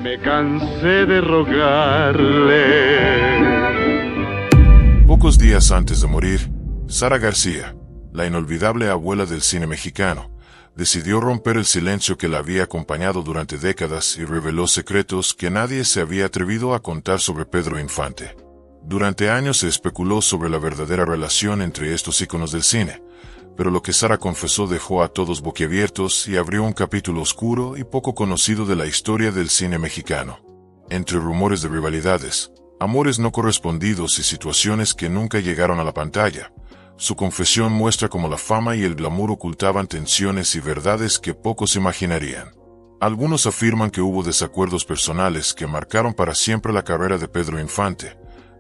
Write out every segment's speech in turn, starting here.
Me cansé de rogarle. Pocos días antes de morir, Sara García, la inolvidable abuela del cine mexicano, decidió romper el silencio que la había acompañado durante décadas y reveló secretos que nadie se había atrevido a contar sobre Pedro Infante. Durante años se especuló sobre la verdadera relación entre estos íconos del cine, pero lo que Sara confesó dejó a todos boquiabiertos y abrió un capítulo oscuro y poco conocido de la historia del cine mexicano. Entre rumores de rivalidades, amores no correspondidos y situaciones que nunca llegaron a la pantalla, su confesión muestra cómo la fama y el glamour ocultaban tensiones y verdades que pocos imaginarían. Algunos afirman que hubo desacuerdos personales que marcaron para siempre la carrera de Pedro Infante,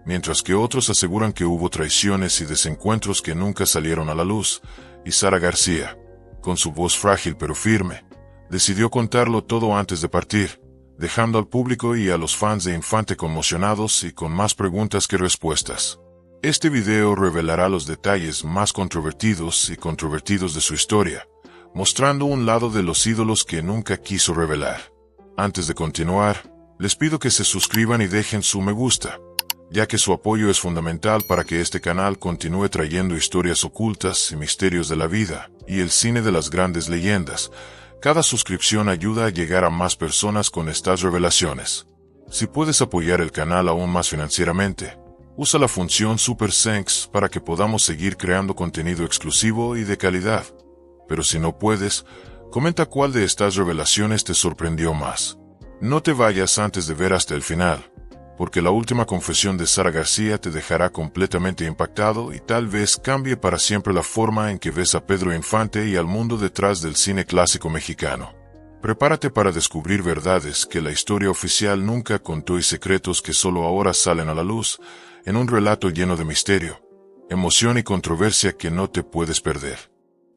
mientras que otros aseguran que hubo traiciones y desencuentros que nunca salieron a la luz, y Sara García, con su voz frágil pero firme, decidió contarlo todo antes de partir, dejando al público y a los fans de Infante conmocionados y con más preguntas que respuestas. Este video revelará los detalles más controvertidos de su historia, mostrando un lado de los ídolos que nunca quiso revelar. Antes de continuar, les pido que se suscriban y dejen su me gusta, ya que su apoyo es fundamental para que este canal continúe trayendo historias ocultas y misterios de la vida y el cine de las grandes leyendas. Cada suscripción ayuda a llegar a más personas con estas revelaciones. Si puedes apoyar el canal aún más financieramente, usa la función Super Thanks para que podamos seguir creando contenido exclusivo y de calidad. Pero si no puedes, comenta cuál de estas revelaciones te sorprendió más. No te vayas antes de ver hasta el final, porque la última confesión de Sara García te dejará completamente impactado y tal vez cambie para siempre la forma en que ves a Pedro Infante y al mundo detrás del cine clásico mexicano. Prepárate para descubrir verdades que la historia oficial nunca contó y secretos que solo ahora salen a la luz, en un relato lleno de misterio, emoción y controversia que no te puedes perder.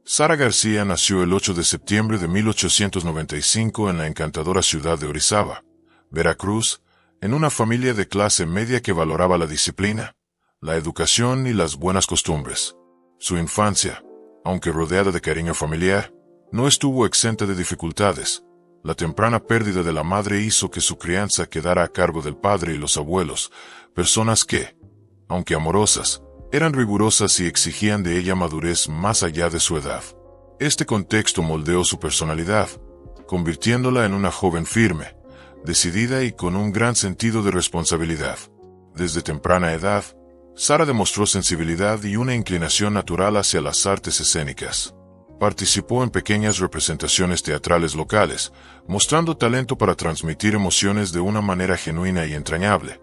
Sara García nació el 8 de septiembre de 1895 en la encantadora ciudad de Orizaba, Veracruz, en una familia de clase media que valoraba la disciplina, la educación y las buenas costumbres. Su infancia, aunque rodeada de cariño familiar, no estuvo exenta de dificultades. La temprana pérdida de la madre hizo que su crianza quedara a cargo del padre y los abuelos, personas que, aunque amorosas, eran rigurosas y exigían de ella madurez más allá de su edad. Este contexto moldeó su personalidad, convirtiéndola en una joven firme, decidida y con un gran sentido de responsabilidad. Desde temprana edad, Sara demostró sensibilidad y una inclinación natural hacia las artes escénicas. Participó en pequeñas representaciones teatrales locales, mostrando talento para transmitir emociones de una manera genuina y entrañable,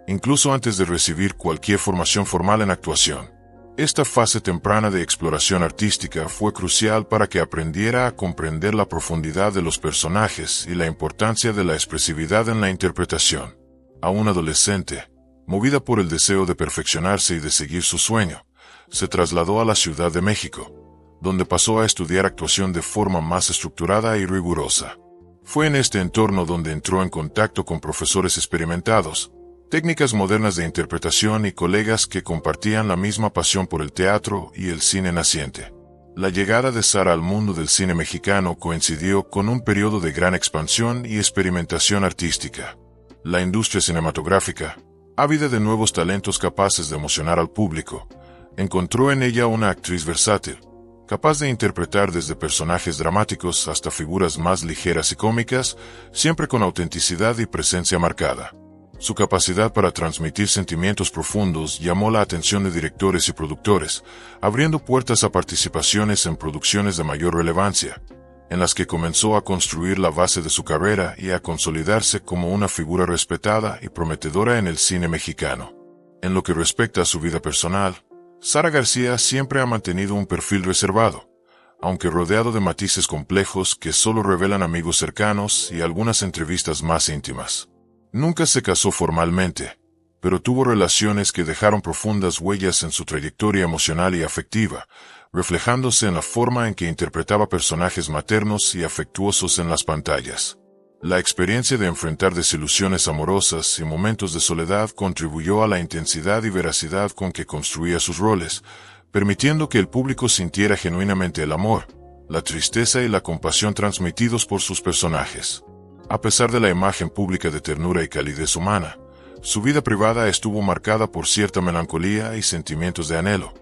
incluso antes de recibir cualquier formación formal en actuación. Esta fase temprana de exploración artística fue crucial para que aprendiera a comprender la profundidad de los personajes y la importancia de la expresividad en la interpretación. Aún adolescente, movida por el deseo de perfeccionarse y de seguir su sueño, se trasladó a la Ciudad de México, donde pasó a estudiar actuación de forma más estructurada y rigurosa. Fue en este entorno donde entró en contacto con profesores experimentados, técnicas modernas de interpretación y colegas que compartían la misma pasión por el teatro y el cine naciente. La llegada de Sara al mundo del cine mexicano coincidió con un periodo de gran expansión y experimentación artística. La industria cinematográfica, ávida de nuevos talentos capaces de emocionar al público, encontró en ella una actriz versátil, capaz de interpretar desde personajes dramáticos hasta figuras más ligeras y cómicas, siempre con autenticidad y presencia marcada. Su capacidad para transmitir sentimientos profundos llamó la atención de directores y productores, abriendo puertas a participaciones en producciones de mayor relevancia, en las que comenzó a construir la base de su carrera y a consolidarse como una figura respetada y prometedora en el cine mexicano. En lo que respecta a su vida personal, Sara García siempre ha mantenido un perfil reservado, aunque rodeado de matices complejos que solo revelan amigos cercanos y algunas entrevistas más íntimas. Nunca se casó formalmente, pero tuvo relaciones que dejaron profundas huellas en su trayectoria emocional y afectiva, reflejándose en la forma en que interpretaba personajes maternos y afectuosos en las pantallas. La experiencia de enfrentar desilusiones amorosas y momentos de soledad contribuyó a la intensidad y veracidad con que construía sus roles, permitiendo que el público sintiera genuinamente el amor, la tristeza y la compasión transmitidos por sus personajes. A pesar de la imagen pública de ternura y calidez humana, su vida privada estuvo marcada por cierta melancolía y sentimientos de anhelo,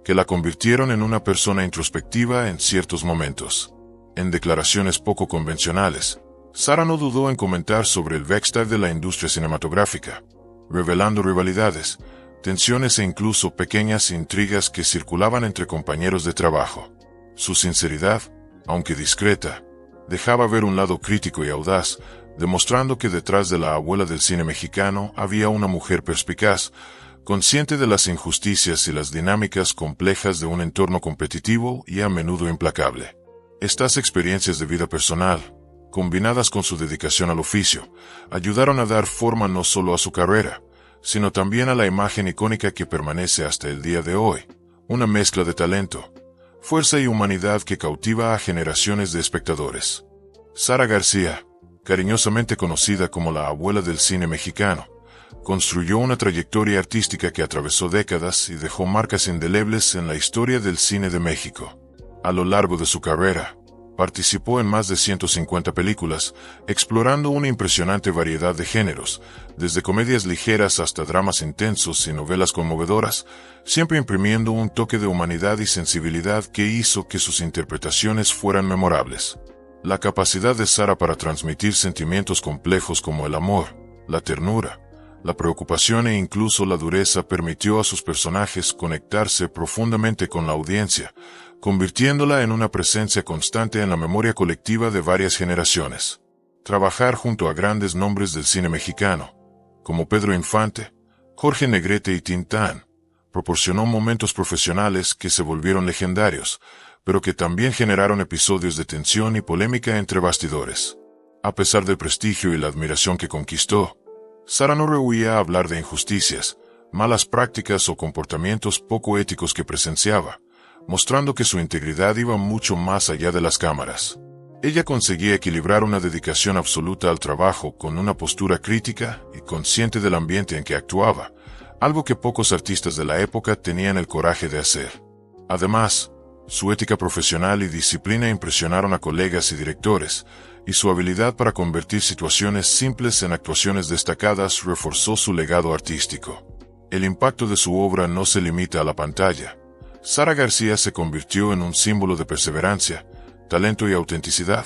que la convirtieron en una persona introspectiva en ciertos momentos. En declaraciones poco convencionales, Sara no dudó en comentar sobre el backstage de la industria cinematográfica, revelando rivalidades, tensiones e incluso pequeñas intrigas que circulaban entre compañeros de trabajo. Su sinceridad, aunque discreta, dejaba ver un lado crítico y audaz, demostrando que detrás de la abuela del cine mexicano había una mujer perspicaz, consciente de las injusticias y las dinámicas complejas de un entorno competitivo y a menudo implacable. Estas experiencias de vida personal, combinadas con su dedicación al oficio, ayudaron a dar forma no solo a su carrera, sino también a la imagen icónica que permanece hasta el día de hoy, una mezcla de talento, fuerza y humanidad que cautiva a generaciones de espectadores. Sara García, cariñosamente conocida como la abuela del cine mexicano, construyó una trayectoria artística que atravesó décadas y dejó marcas indelebles en la historia del cine de México. A lo largo de su carrera, participó en más de 150 películas, explorando una impresionante variedad de géneros, desde comedias ligeras hasta dramas intensos y novelas conmovedoras, siempre imprimiendo un toque de humanidad y sensibilidad que hizo que sus interpretaciones fueran memorables. La capacidad de Sara para transmitir sentimientos complejos como el amor, la ternura, la preocupación e incluso la dureza permitió a sus personajes conectarse profundamente con la audiencia, convirtiéndola en una presencia constante en la memoria colectiva de varias generaciones. Trabajar junto a grandes nombres del cine mexicano, como Pedro Infante, Jorge Negrete y Tintán, proporcionó momentos profesionales que se volvieron legendarios, pero que también generaron episodios de tensión y polémica entre bastidores. A pesar del prestigio y la admiración que conquistó, Sara no rehuía hablar de injusticias, malas prácticas o comportamientos poco éticos que presenciaba, mostrando que su integridad iba mucho más allá de las cámaras. Ella conseguía equilibrar una dedicación absoluta al trabajo con una postura crítica y consciente del ambiente en que actuaba, algo que pocos artistas de la época tenían el coraje de hacer. Además, su ética profesional y disciplina impresionaron a colegas y directores, y su habilidad para convertir situaciones simples en actuaciones destacadas reforzó su legado artístico. El impacto de su obra no se limita a la pantalla. Sara García se convirtió en un símbolo de perseverancia, talento y autenticidad,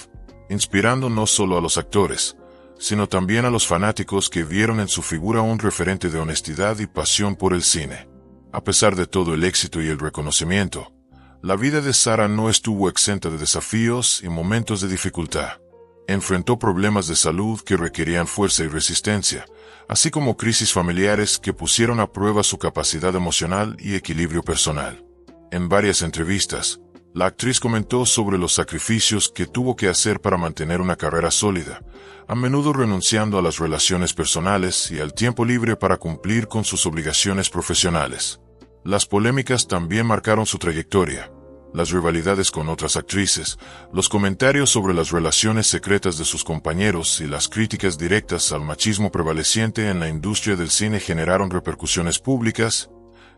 inspirando no solo a los actores, sino también a los fanáticos que vieron en su figura un referente de honestidad y pasión por el cine. A pesar de todo el éxito y el reconocimiento, la vida de Sara no estuvo exenta de desafíos y momentos de dificultad. Enfrentó problemas de salud que requerían fuerza y resistencia, así como crisis familiares que pusieron a prueba su capacidad emocional y equilibrio personal. En varias entrevistas, la actriz comentó sobre los sacrificios que tuvo que hacer para mantener una carrera sólida, a menudo renunciando a las relaciones personales y al tiempo libre para cumplir con sus obligaciones profesionales. Las polémicas también marcaron su trayectoria. Las rivalidades con otras actrices, los comentarios sobre las relaciones secretas de sus compañeros y las críticas directas al machismo prevaleciente en la industria del cine generaron repercusiones públicas,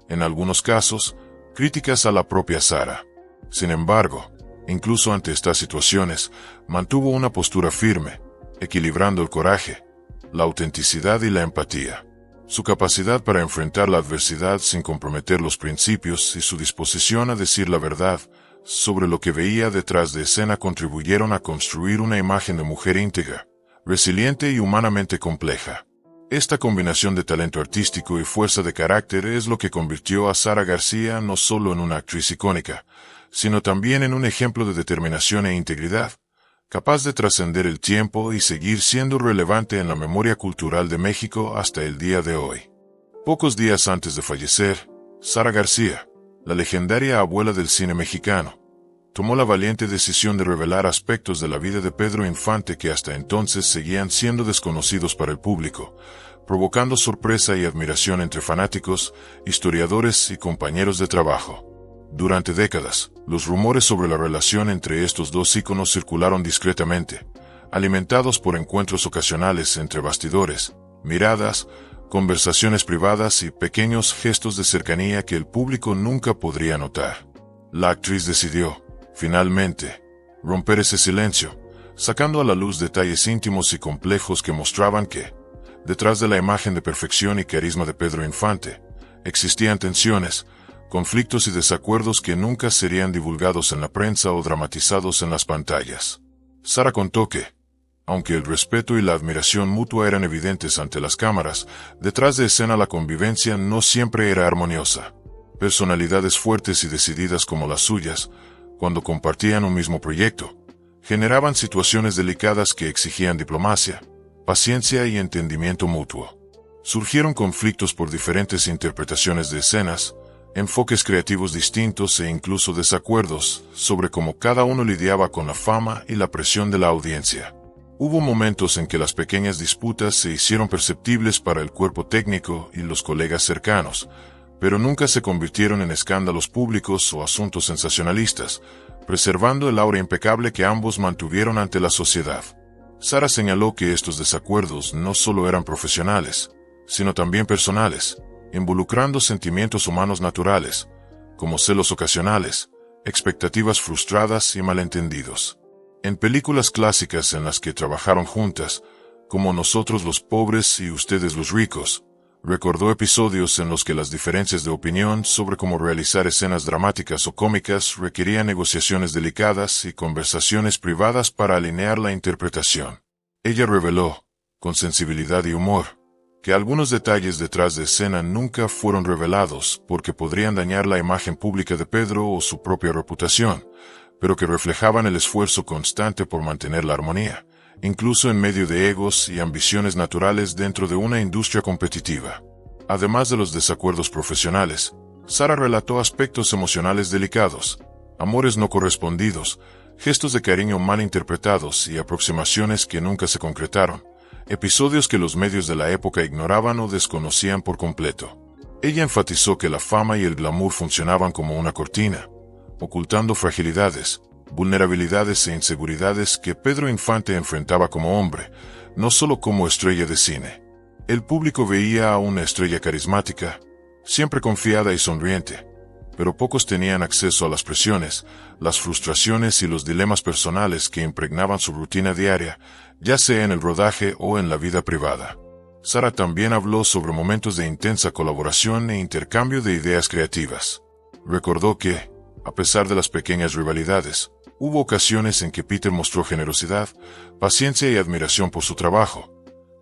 en algunos casos, críticas a la propia Sara. Sin embargo, incluso ante estas situaciones, mantuvo una postura firme, equilibrando el coraje, la autenticidad y la empatía. Su capacidad para enfrentar la adversidad sin comprometer los principios y su disposición a decir la verdad sobre lo que veía detrás de escena contribuyeron a construir una imagen de mujer íntegra, resiliente y humanamente compleja. Esta combinación de talento artístico y fuerza de carácter es lo que convirtió a Sara García no solo en una actriz icónica, sino también en un ejemplo de determinación e integridad, capaz de trascender el tiempo y seguir siendo relevante en la memoria cultural de México hasta el día de hoy. Pocos días antes de fallecer, Sara García, la legendaria abuela del cine mexicano, tomó la valiente decisión de revelar aspectos de la vida de Pedro Infante que hasta entonces seguían siendo desconocidos para el público, provocando sorpresa y admiración entre fanáticos, historiadores y compañeros de trabajo. Durante décadas, los rumores sobre la relación entre estos dos íconos circularon discretamente, alimentados por encuentros ocasionales entre bastidores, miradas, conversaciones privadas y pequeños gestos de cercanía que el público nunca podría notar. La actriz decidió, finalmente, romper ese silencio, sacando a la luz detalles íntimos y complejos que mostraban que, detrás de la imagen de perfección y carisma de Pedro Infante, existían tensiones, conflictos y desacuerdos que nunca serían divulgados en la prensa o dramatizados en las pantallas. Sara contó que, aunque el respeto y la admiración mutua eran evidentes ante las cámaras, detrás de escena la convivencia no siempre era armoniosa. Personalidades fuertes y decididas como las suyas, cuando compartían un mismo proyecto, generaban situaciones delicadas que exigían diplomacia, paciencia y entendimiento mutuo. Surgieron conflictos por diferentes interpretaciones de escenas, enfoques creativos distintos e incluso desacuerdos sobre cómo cada uno lidiaba con la fama y la presión de la audiencia. Hubo momentos en que las pequeñas disputas se hicieron perceptibles para el cuerpo técnico y los colegas cercanos, pero nunca se convirtieron en escándalos públicos o asuntos sensacionalistas, preservando el aura impecable que ambos mantuvieron ante la sociedad. Sara señaló que estos desacuerdos no solo eran profesionales, sino también personales, involucrando sentimientos humanos naturales, como celos ocasionales, expectativas frustradas y malentendidos. En películas clásicas en las que trabajaron juntas, como Nosotros los pobres y Ustedes los ricos, recordó episodios en los que las diferencias de opinión sobre cómo realizar escenas dramáticas o cómicas requerían negociaciones delicadas y conversaciones privadas para alinear la interpretación. Ella reveló, con sensibilidad y humor, que algunos detalles detrás de escena nunca fueron revelados porque podrían dañar la imagen pública de Pedro o su propia reputación, pero que reflejaban el esfuerzo constante por mantener la armonía, incluso en medio de egos y ambiciones naturales dentro de una industria competitiva. Además de los desacuerdos profesionales, Sara relató aspectos emocionales delicados, amores no correspondidos, gestos de cariño mal interpretados y aproximaciones que nunca se concretaron, episodios que los medios de la época ignoraban o desconocían por completo. Ella enfatizó que la fama y el glamour funcionaban como una cortina, ocultando fragilidades, vulnerabilidades e inseguridades que Pedro Infante enfrentaba como hombre, no solo como estrella de cine. El público veía a una estrella carismática, siempre confiada y sonriente, pero pocos tenían acceso a las presiones, las frustraciones y los dilemas personales que impregnaban su rutina diaria, ya sea en el rodaje o en la vida privada. Sara también habló sobre momentos de intensa colaboración e intercambio de ideas creativas. Recordó que, a pesar de las pequeñas rivalidades, hubo ocasiones en que Peter mostró generosidad, paciencia y admiración por su trabajo,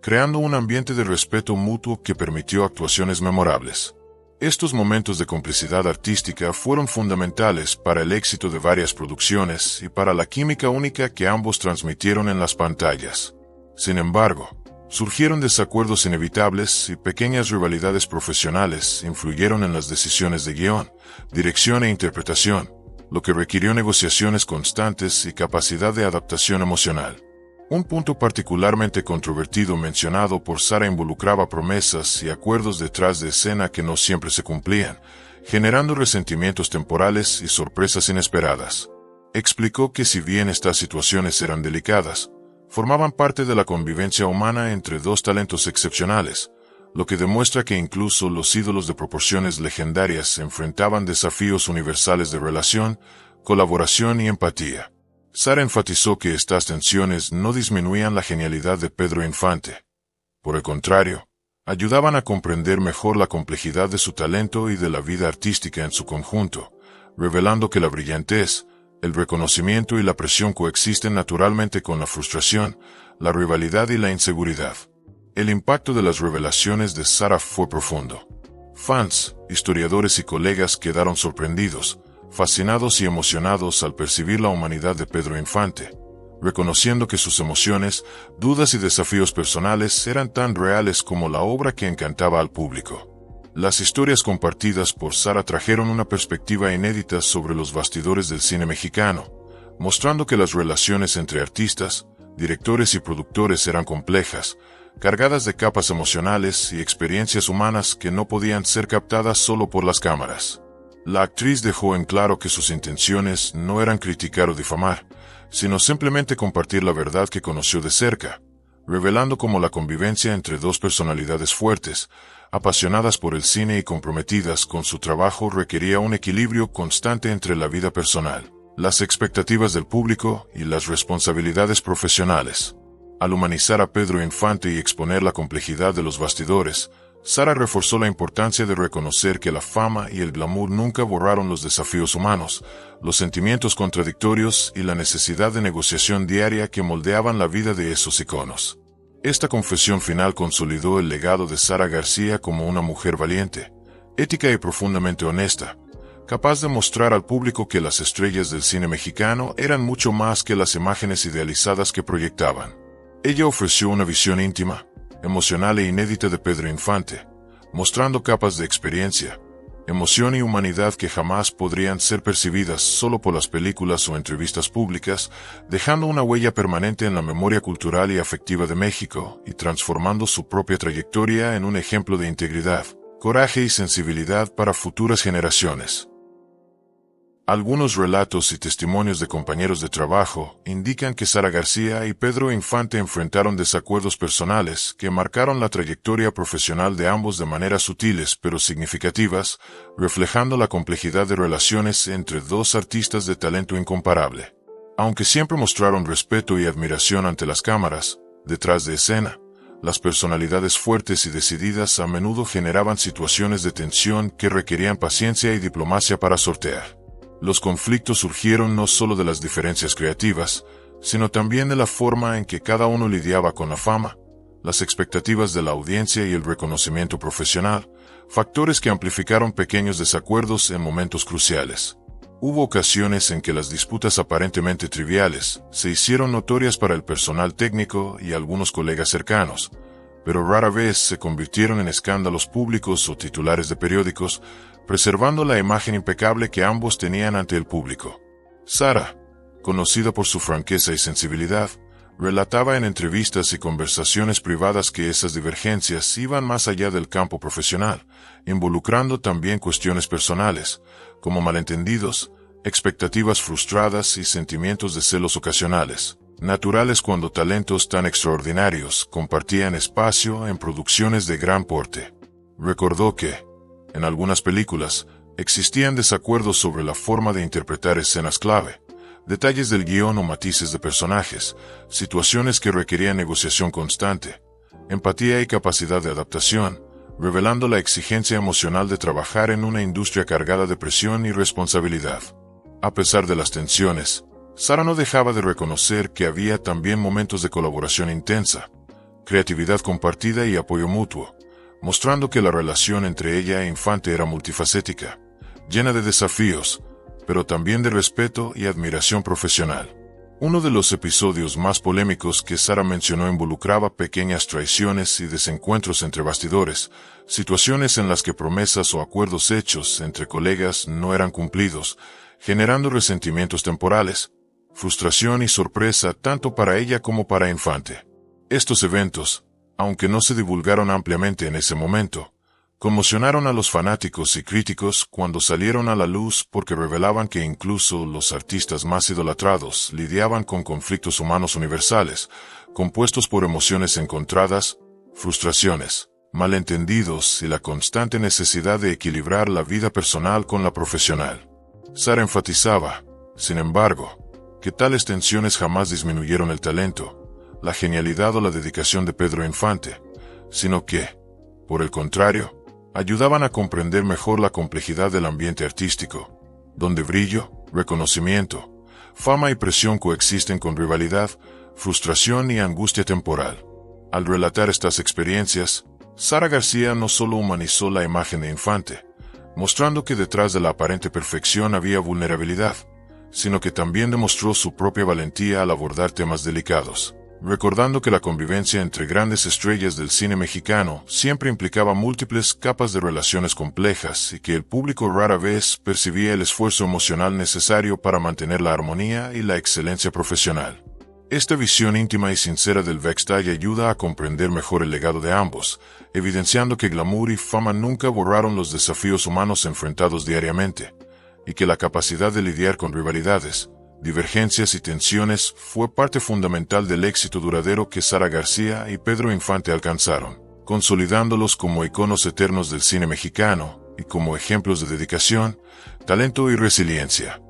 creando un ambiente de respeto mutuo que permitió actuaciones memorables. Estos momentos de complicidad artística fueron fundamentales para el éxito de varias producciones y para la química única que ambos transmitieron en las pantallas. Sin embargo, surgieron desacuerdos inevitables y pequeñas rivalidades profesionales influyeron en las decisiones de guión, dirección e interpretación, lo que requirió negociaciones constantes y capacidad de adaptación emocional. Un punto particularmente controvertido mencionado por Sara involucraba promesas y acuerdos detrás de escena que no siempre se cumplían, generando resentimientos temporales y sorpresas inesperadas. Explicó que si bien estas situaciones eran delicadas, formaban parte de la convivencia humana entre dos talentos excepcionales, lo que demuestra que incluso los ídolos de proporciones legendarias se enfrentaban desafíos universales de relación, colaboración y empatía. Sara enfatizó que estas tensiones no disminuían la genialidad de Pedro Infante. Por el contrario, ayudaban a comprender mejor la complejidad de su talento y de la vida artística en su conjunto, revelando que la brillantez, el reconocimiento y la presión coexisten naturalmente con la frustración, la rivalidad y la inseguridad. El impacto de las revelaciones de Sara fue profundo. Fans, historiadores y colegas quedaron sorprendidos, fascinados y emocionados al percibir la humanidad de Pedro Infante, reconociendo que sus emociones, dudas y desafíos personales eran tan reales como la obra que encantaba al público. Las historias compartidas por Sara trajeron una perspectiva inédita sobre los bastidores del cine mexicano, mostrando que las relaciones entre artistas, directores y productores eran complejas, cargadas de capas emocionales y experiencias humanas que no podían ser captadas solo por las cámaras. La actriz dejó en claro que sus intenciones no eran criticar o difamar, sino simplemente compartir la verdad que conoció de cerca, revelando cómo la convivencia entre dos personalidades fuertes, apasionadas por el cine y comprometidas con su trabajo requería un equilibrio constante entre la vida personal, las expectativas del público y las responsabilidades profesionales. Al humanizar a Pedro Infante y exponer la complejidad de los bastidores, Sara reforzó la importancia de reconocer que la fama y el glamour nunca borraron los desafíos humanos, los sentimientos contradictorios y la necesidad de negociación diaria que moldeaban la vida de esos iconos. Esta confesión final consolidó el legado de Sara García como una mujer valiente, ética y profundamente honesta, capaz de mostrar al público que las estrellas del cine mexicano eran mucho más que las imágenes idealizadas que proyectaban. Ella ofreció una visión íntima, emocional e inédita de Pedro Infante, mostrando capas de experiencia, emoción y humanidad que jamás podrían ser percibidas solo por las películas o entrevistas públicas, dejando una huella permanente en la memoria cultural y afectiva de México y transformando su propia trayectoria en un ejemplo de integridad, coraje y sensibilidad para futuras generaciones. Algunos relatos y testimonios de compañeros de trabajo indican que Sara García y Pedro Infante enfrentaron desacuerdos personales que marcaron la trayectoria profesional de ambos de maneras sutiles pero significativas, reflejando la complejidad de relaciones entre dos artistas de talento incomparable. Aunque siempre mostraron respeto y admiración ante las cámaras, detrás de escena, las personalidades fuertes y decididas a menudo generaban situaciones de tensión que requerían paciencia y diplomacia para sortear. Los conflictos surgieron no solo de las diferencias creativas, sino también de la forma en que cada uno lidiaba con la fama, las expectativas de la audiencia y el reconocimiento profesional, factores que amplificaron pequeños desacuerdos en momentos cruciales. Hubo ocasiones en que las disputas aparentemente triviales se hicieron notorias para el personal técnico y algunos colegas cercanos, pero rara vez se convirtieron en escándalos públicos o titulares de periódicos, preservando la imagen impecable que ambos tenían ante el público. Sara, conocida por su franqueza y sensibilidad, relataba en entrevistas y conversaciones privadas que esas divergencias iban más allá del campo profesional, involucrando también cuestiones personales, como malentendidos, expectativas frustradas y sentimientos de celos ocasionales, naturales cuando talentos tan extraordinarios compartían espacio en producciones de gran porte. Recordó que, en algunas películas, existían desacuerdos sobre la forma de interpretar escenas clave, detalles del guión o matices de personajes, situaciones que requerían negociación constante, empatía y capacidad de adaptación, revelando la exigencia emocional de trabajar en una industria cargada de presión y responsabilidad. A pesar de las tensiones, Sara no dejaba de reconocer que había también momentos de colaboración intensa, creatividad compartida y apoyo mutuo, mostrando que la relación entre ella e Infante era multifacética, llena de desafíos, pero también de respeto y admiración profesional. Uno de los episodios más polémicos que Sara mencionó involucraba pequeñas traiciones y desencuentros entre bastidores, situaciones en las que promesas o acuerdos hechos entre colegas no eran cumplidos, generando resentimientos temporales, frustración y sorpresa tanto para ella como para Infante. Estos eventos, aunque no se divulgaron ampliamente en ese momento, conmocionaron a los fanáticos y críticos cuando salieron a la luz porque revelaban que incluso los artistas más idolatrados lidiaban con conflictos humanos universales, compuestos por emociones encontradas, frustraciones, malentendidos y la constante necesidad de equilibrar la vida personal con la profesional. Sara enfatizaba, sin embargo, que tales tensiones jamás disminuyeron el talento, la genialidad o la dedicación de Pedro Infante, sino que, por el contrario, ayudaban a comprender mejor la complejidad del ambiente artístico, donde brillo, reconocimiento, fama y presión coexisten con rivalidad, frustración y angustia temporal. Al relatar estas experiencias, Sara García no solo humanizó la imagen de Infante, mostrando que detrás de la aparente perfección había vulnerabilidad, sino que también demostró su propia valentía al abordar temas delicados, recordando que la convivencia entre grandes estrellas del cine mexicano siempre implicaba múltiples capas de relaciones complejas y que el público rara vez percibía el esfuerzo emocional necesario para mantener la armonía y la excelencia profesional. Esta visión íntima y sincera del backstage ayuda a comprender mejor el legado de ambos, evidenciando que glamour y fama nunca borraron los desafíos humanos enfrentados diariamente, y que la capacidad de lidiar con rivalidades, divergencias y tensiones fue parte fundamental del éxito duradero que Sara García y Pedro Infante alcanzaron, consolidándolos como iconos eternos del cine mexicano y como ejemplos de dedicación, talento y resiliencia.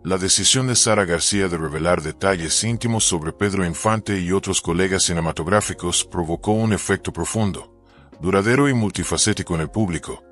La decisión de Sara García de revelar detalles íntimos sobre Pedro Infante y otros colegas cinematográficos provocó un efecto profundo, duradero y multifacético en el público,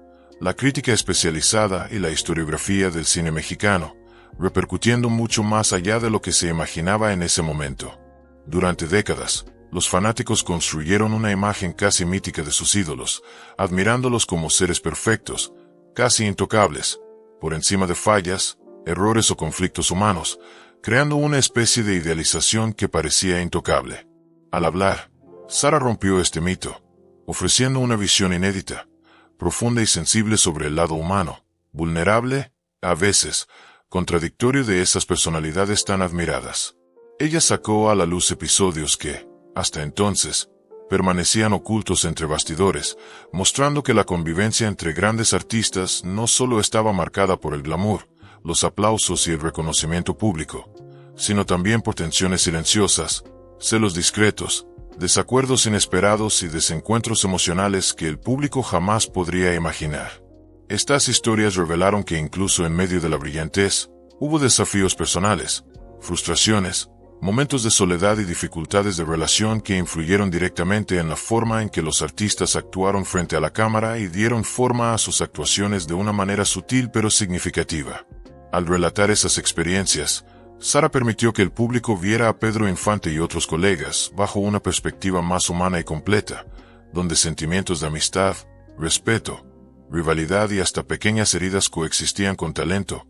la crítica especializada y la historiografía del cine mexicano, repercutiendo mucho más allá de lo que se imaginaba en ese momento. Durante décadas, los fanáticos construyeron una imagen casi mítica de sus ídolos, admirándolos como seres perfectos, casi intocables, por encima de fallas, errores o conflictos humanos, creando una especie de idealización que parecía intocable. Al hablar, Sara rompió este mito, ofreciendo una visión inédita, profunda y sensible sobre el lado humano, vulnerable, a veces, contradictorio de esas personalidades tan admiradas. Ella sacó a la luz episodios que, hasta entonces, permanecían ocultos entre bastidores, mostrando que la convivencia entre grandes artistas no solo estaba marcada por el glamour, los aplausos y el reconocimiento público, sino también por tensiones silenciosas, celos discretos, desacuerdos inesperados y desencuentros emocionales que el público jamás podría imaginar. Estas historias revelaron que incluso en medio de la brillantez, hubo desafíos personales, frustraciones, momentos de soledad y dificultades de relación que influyeron directamente en la forma en que los artistas actuaron frente a la cámara y dieron forma a sus actuaciones de una manera sutil pero significativa. Al relatar esas experiencias, Sara permitió que el público viera a Pedro Infante y otros colegas bajo una perspectiva más humana y completa, donde sentimientos de amistad, respeto, rivalidad y hasta pequeñas heridas coexistían con talento,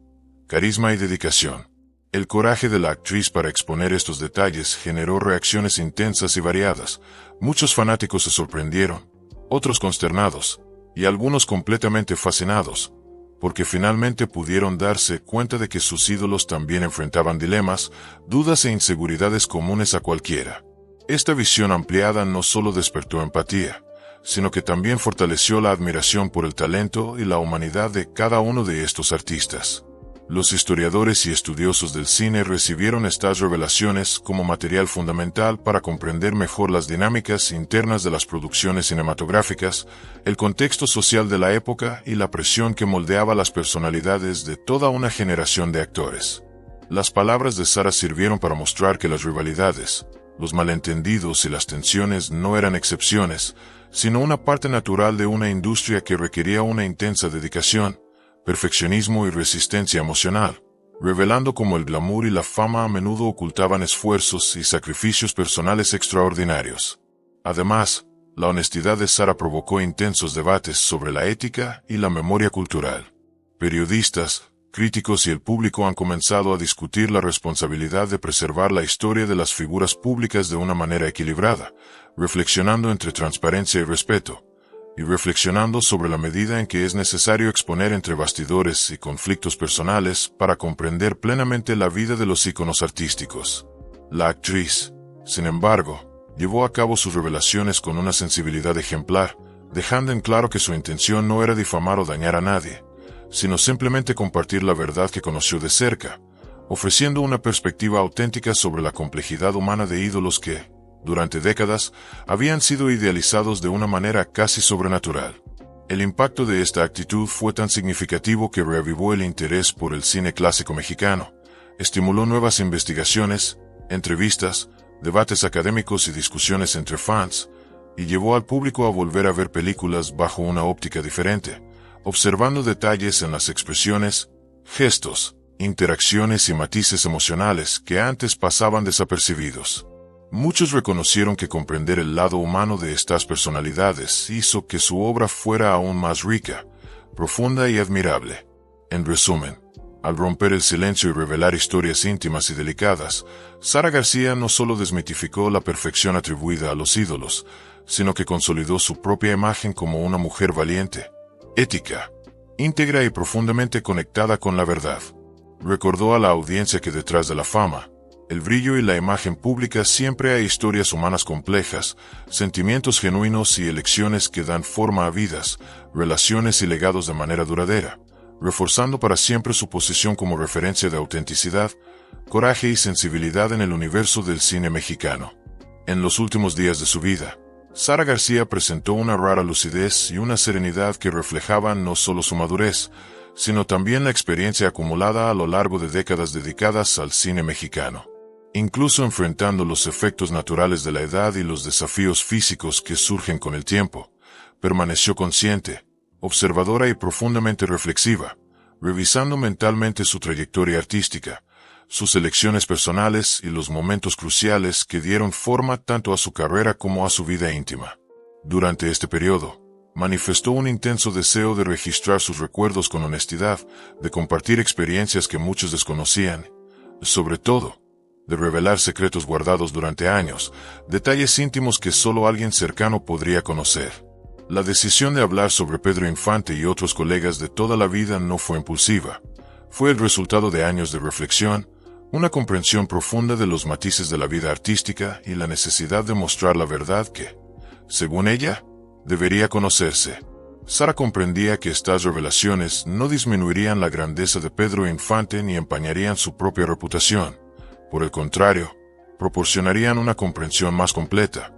carisma y dedicación. El coraje de la actriz para exponer estos detalles generó reacciones intensas y variadas. Muchos fanáticos se sorprendieron, otros consternados, y algunos completamente fascinados, porque finalmente pudieron darse cuenta de que sus ídolos también enfrentaban dilemas, dudas e inseguridades comunes a cualquiera. Esta visión ampliada no solo despertó empatía, sino que también fortaleció la admiración por el talento y la humanidad de cada uno de estos artistas. Los historiadores y estudiosos del cine recibieron estas revelaciones como material fundamental para comprender mejor las dinámicas internas de las producciones cinematográficas, el contexto social de la época y la presión que moldeaba las personalidades de toda una generación de actores. Las palabras de Sara sirvieron para mostrar que las rivalidades, los malentendidos y las tensiones no eran excepciones, sino una parte natural de una industria que requería una intensa dedicación, perfeccionismo y resistencia emocional, revelando cómo el glamour y la fama a menudo ocultaban esfuerzos y sacrificios personales extraordinarios. Además, la honestidad de Sara provocó intensos debates sobre la ética y la memoria cultural. Periodistas, críticos y el público han comenzado a discutir la responsabilidad de preservar la historia de las figuras públicas de una manera equilibrada, reflexionando entre transparencia y respeto, y reflexionando sobre la medida en que es necesario exponer entre bastidores y conflictos personales para comprender plenamente la vida de los íconos artísticos. La actriz, sin embargo, llevó a cabo sus revelaciones con una sensibilidad ejemplar, dejando en claro que su intención no era difamar o dañar a nadie, sino simplemente compartir la verdad que conoció de cerca, ofreciendo una perspectiva auténtica sobre la complejidad humana de ídolos que, durante décadas, habían sido idealizados de una manera casi sobrenatural. El impacto de esta actitud fue tan significativo que reavivó el interés por el cine clásico mexicano, estimuló nuevas investigaciones, entrevistas, debates académicos y discusiones entre fans, y llevó al público a volver a ver películas bajo una óptica diferente, observando detalles en las expresiones, gestos, interacciones y matices emocionales que antes pasaban desapercibidos. Muchos reconocieron que comprender el lado humano de estas personalidades hizo que su obra fuera aún más rica, profunda y admirable. En resumen, al romper el silencio y revelar historias íntimas y delicadas, Sara García no solo desmitificó la perfección atribuida a los ídolos, sino que consolidó su propia imagen como una mujer valiente, ética, íntegra y profundamente conectada con la verdad. Recordó a la audiencia que detrás de la fama, el brillo y la imagen pública siempre hay historias humanas complejas, sentimientos genuinos y elecciones que dan forma a vidas, relaciones y legados de manera duradera, reforzando para siempre su posición como referencia de autenticidad, coraje y sensibilidad en el universo del cine mexicano. En los últimos días de su vida, Sara García presentó una rara lucidez y una serenidad que reflejaban no solo su madurez, sino también la experiencia acumulada a lo largo de décadas dedicadas al cine mexicano. Incluso enfrentando los efectos naturales de la edad y los desafíos físicos que surgen con el tiempo, permaneció consciente, observadora y profundamente reflexiva, revisando mentalmente su trayectoria artística, sus elecciones personales y los momentos cruciales que dieron forma tanto a su carrera como a su vida íntima. Durante este periodo, manifestó un intenso deseo de registrar sus recuerdos con honestidad, de compartir experiencias que muchos desconocían, sobre todo, de revelar secretos guardados durante años, detalles íntimos que solo alguien cercano podría conocer. La decisión de hablar sobre Pedro Infante y otros colegas de toda la vida no fue impulsiva. Fue el resultado de años de reflexión, una comprensión profunda de los matices de la vida artística y la necesidad de mostrar la verdad que, según ella, debería conocerse. Sara comprendía que estas revelaciones no disminuirían la grandeza de Pedro Infante ni empañarían su propia reputación. Por el contrario, proporcionarían una comprensión más completa,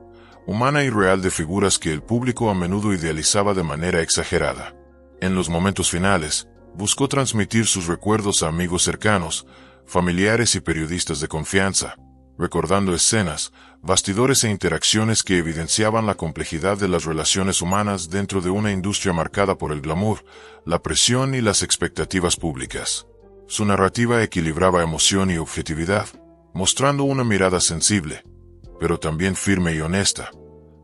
humana y real de figuras que el público a menudo idealizaba de manera exagerada. En los momentos finales, buscó transmitir sus recuerdos a amigos cercanos, familiares y periodistas de confianza, recordando escenas, bastidores e interacciones que evidenciaban la complejidad de las relaciones humanas dentro de una industria marcada por el glamour, la presión y las expectativas públicas. Su narrativa equilibraba emoción y objetividad, mostrando una mirada sensible, pero también firme y honesta,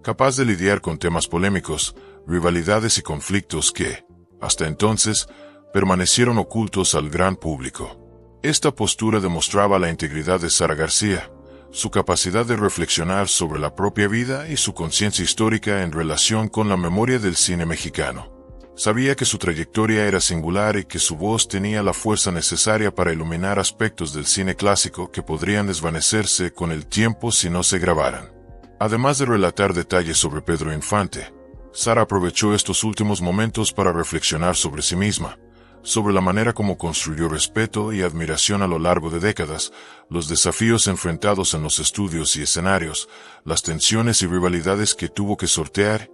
capaz de lidiar con temas polémicos, rivalidades y conflictos que, hasta entonces, permanecieron ocultos al gran público. Esta postura demostraba la integridad de Sara García, su capacidad de reflexionar sobre la propia vida y su conciencia histórica en relación con la memoria del cine mexicano. Sabía que su trayectoria era singular y que su voz tenía la fuerza necesaria para iluminar aspectos del cine clásico que podrían desvanecerse con el tiempo si no se grabaran. Además de relatar detalles sobre Pedro Infante, Sara aprovechó estos últimos momentos para reflexionar sobre sí misma, sobre la manera como construyó respeto y admiración a lo largo de décadas, los desafíos enfrentados en los estudios y escenarios, las tensiones y rivalidades que tuvo que sortear,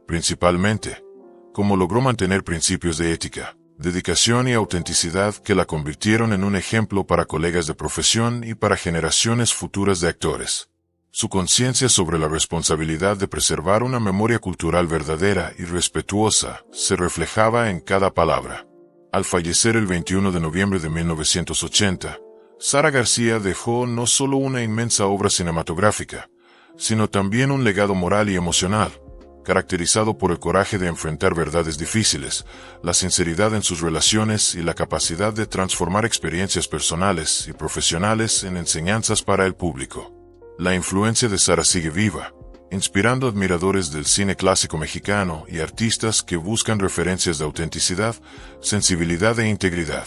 principalmente, cómo logró mantener principios de ética, dedicación y autenticidad que la convirtieron en un ejemplo para colegas de profesión y para generaciones futuras de actores. Su conciencia sobre la responsabilidad de preservar una memoria cultural verdadera y respetuosa se reflejaba en cada palabra. Al fallecer el 21 de noviembre de 1980, Sara García dejó no solo una inmensa obra cinematográfica, sino también un legado moral y emocional, caracterizado por el coraje de enfrentar verdades difíciles, la sinceridad en sus relaciones y la capacidad de transformar experiencias personales y profesionales en enseñanzas para el público. La influencia de Sara sigue viva, inspirando admiradores del cine clásico mexicano y artistas que buscan referencias de autenticidad, sensibilidad e integridad.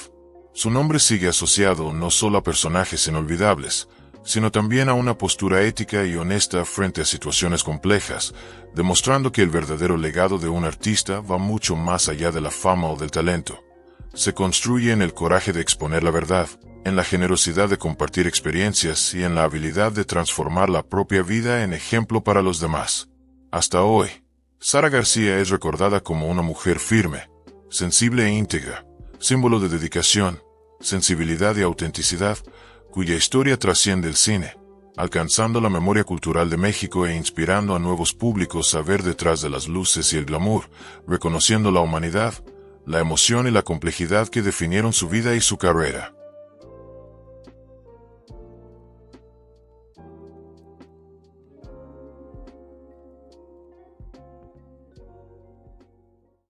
Su nombre sigue asociado no solo a personajes inolvidables, sino también a una postura ética y honesta frente a situaciones complejas, demostrando que el verdadero legado de un artista va mucho más allá de la fama o del talento. Se construye en el coraje de exponer la verdad, en la generosidad de compartir experiencias y en la habilidad de transformar la propia vida en ejemplo para los demás. Hasta hoy, Sara García es recordada como una mujer firme, sensible e íntegra, símbolo de dedicación, sensibilidad y autenticidad, cuya historia trasciende el cine, alcanzando la memoria cultural de México e inspirando a nuevos públicos a ver detrás de las luces y el glamour, reconociendo la humanidad, la emoción y la complejidad que definieron su vida y su carrera.